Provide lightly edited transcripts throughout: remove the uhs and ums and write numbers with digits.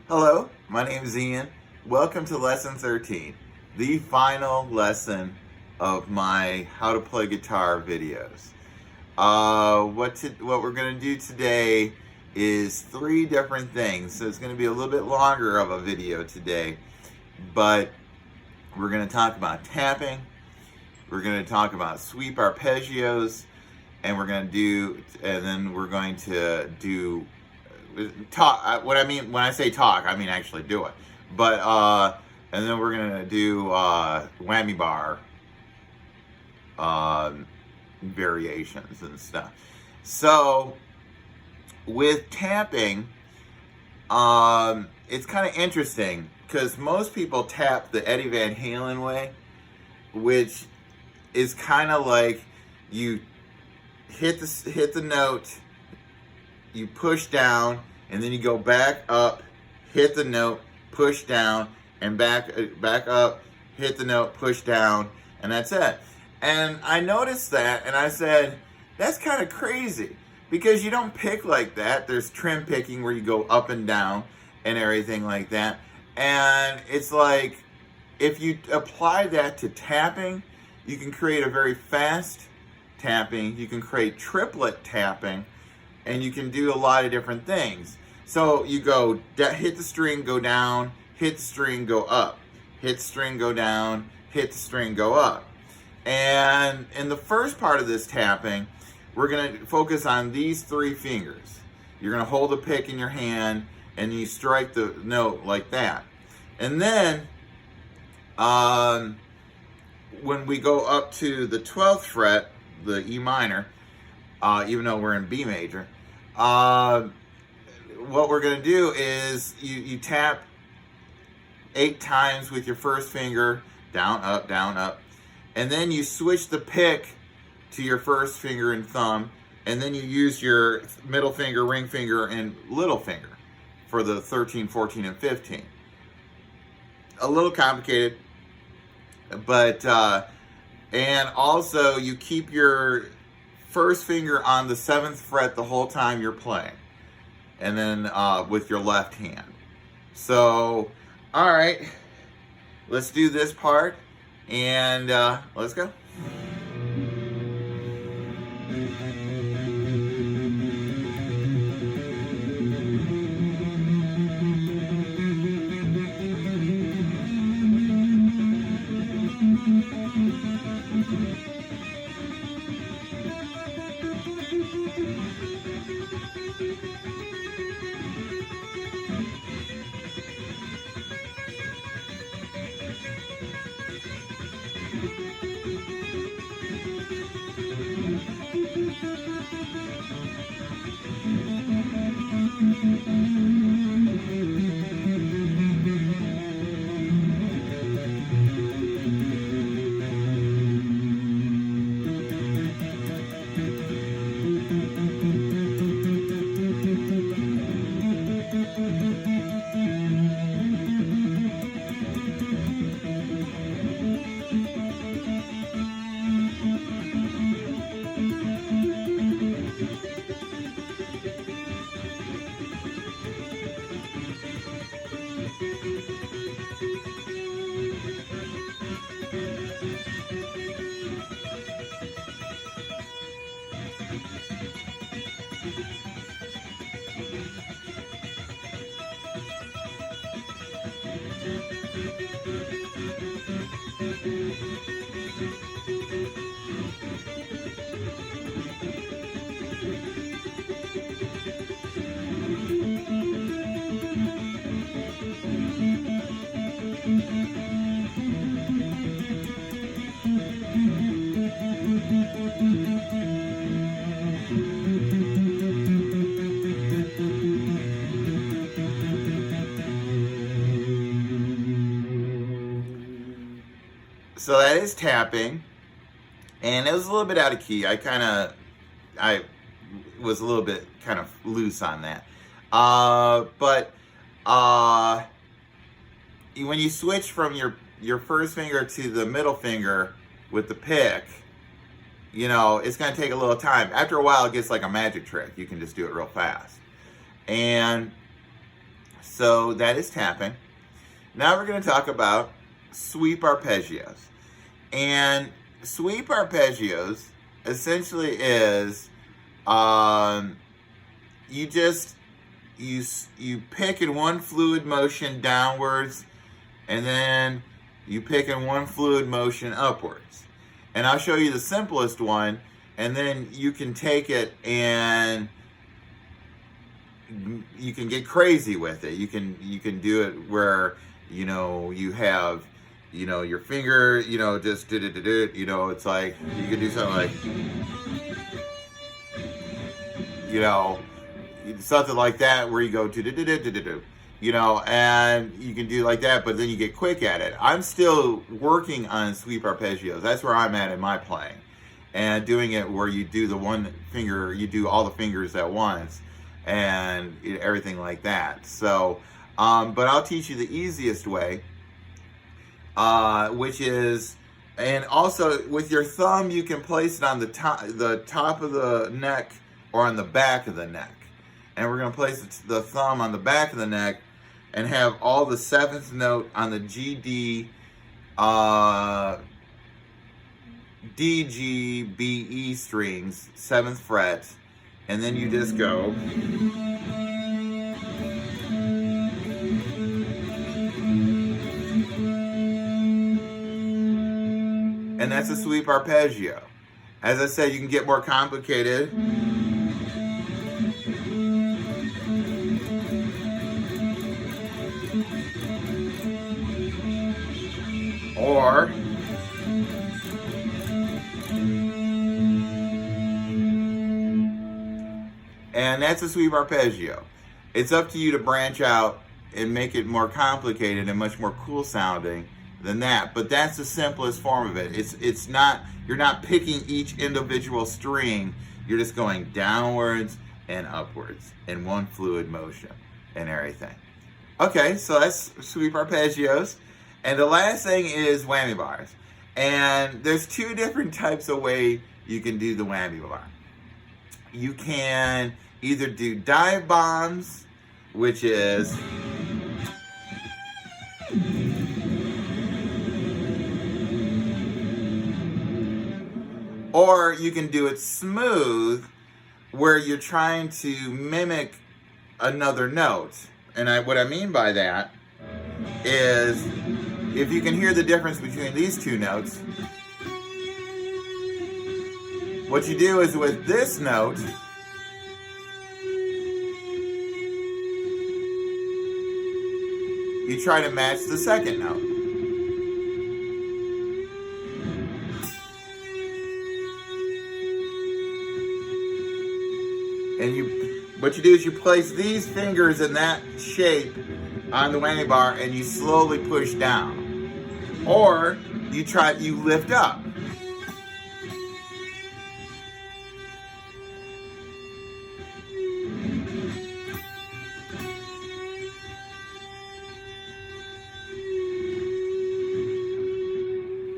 Hello, my name is Ian. Welcome to lesson 13, the final lesson of my how to play guitar videos. What we're going to do today is 3 different things. So it's going to be a little bit longer of a video today, but we're going to talk about tapping, we're going to talk about sweep arpeggios, and then we're going to do talk. What I mean when I say talk, I mean actually do it. But and then we're gonna do whammy bar variations and stuff. So with tapping, it's kind of interesting because most people tap the Eddie Van Halen way, which is kind of like you hit the note, you push down, and then you go back up, hit the note, push down, and back up, hit the note, push down, and that's it. And I noticed that, and I said, that's kind of crazy, because you don't pick like that. There's trim picking where you go up and down and everything like that. And it's like, if you apply that to tapping, you can create a very fast tapping, you can create triplet tapping, and you can do a lot of different things. So you go hit the string, go down, hit the string, go up, hit the string, go down, hit the string, go up. And in the first part of this tapping, we're going to focus on these 3 fingers. You're going to hold the pick in your hand and you strike the note like that. And then when we go up to the 12th fret, the E minor, even though we're in B major, what we're going to do is you tap 8 times with your first finger, down, up, and then you switch the pick to your first finger and thumb, and then you use your middle finger, ring finger, and little finger for the 13, 14, and 15. A little complicated, but and also you keep your first finger on the 7th fret the whole time you're playing, and then with your left hand. So, all right, let's do this part, and let's go. So that is tapping, and it was a little bit out of key. was a little bit kind of loose on that. But when you switch from your first finger to the middle finger with the pick, you know, it's going to take a little time. After a while, it gets like a magic trick. You can just do it real fast. And so that is tapping. Now we're going to talk about sweep arpeggios. And sweep arpeggios essentially is you pick in one fluid motion downwards, and then you pick in one fluid motion upwards. And I'll show you the simplest one, and then you can take it and you can get crazy with it. You can do it where, you know, you have, you know, your finger, you know, just you know, it's like you can do something like, you know, something like that where you go you know, and you can do like that, but then you get quick at it. I'm still working on sweep arpeggios. That's where I'm at in my playing. And doing it where you do the one finger, you do all the fingers at once, and everything like that. So, but I'll teach you the easiest way, which is, and also with your thumb, you can place it on the top of the neck or on the back of the neck. And we're going to place the thumb on the back of the neck and have all the 7th note on the G, D, D, G, B, E strings, 7th fret, and then you just go. And that's a sweep arpeggio. As I said, you can get more complicated. Or and that's a sweep arpeggio. It's up to you to branch out and make it more complicated and much more cool sounding than that. But that's the simplest form of it. It's not, you're not picking each individual string. You're just going downwards and upwards in one fluid motion and everything. Okay, so that's sweep arpeggios. And the last thing is whammy bars. And there's two different types of way you can do the whammy bar. You can either do dive bombs, which is or you can do it smooth, where you're trying to mimic another note. And what I mean by that is, if you can hear the difference between these two notes, what you do is with this note, you try to match the second note. And what you do is you place these fingers in that shape on the whammy bar, and you slowly push down. Or you lift up.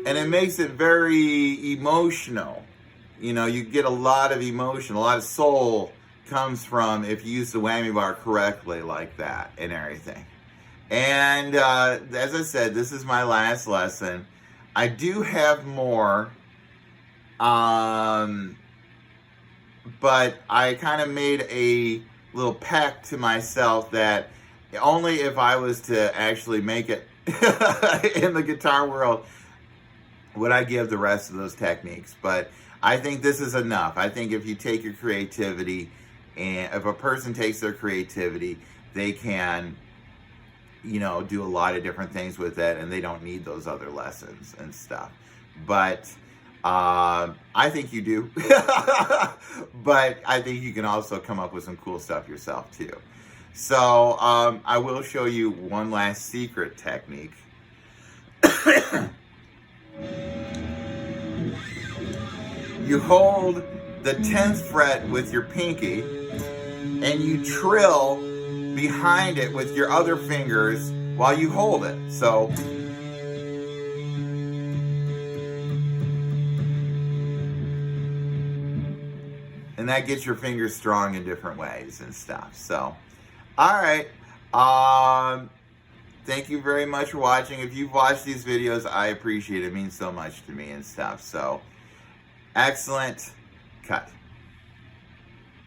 And it makes it very emotional. You know, you get a lot of emotion, a lot of soul comes from if you use the whammy bar correctly like that and everything. And as I said, this is my last lesson. I do have more, but I kind of made a little pact to myself that only if I was to actually make it in the guitar world would I give the rest of those techniques. But I think this is enough. I think if you take your creativity, and if a person takes their creativity, they can, you know, do a lot of different things with it, and they don't need those other lessons and stuff. But I think you do. But I think you can also come up with some cool stuff yourself too. So I will show you one last secret technique. You hold the 10th fret with your pinky, and you trill behind it with your other fingers while you hold it. So, and that gets your fingers strong in different ways and stuff. So, all right. Thank you very much for watching. If you've watched these videos, I appreciate it. It means so much to me and stuff. So, excellent. Cut.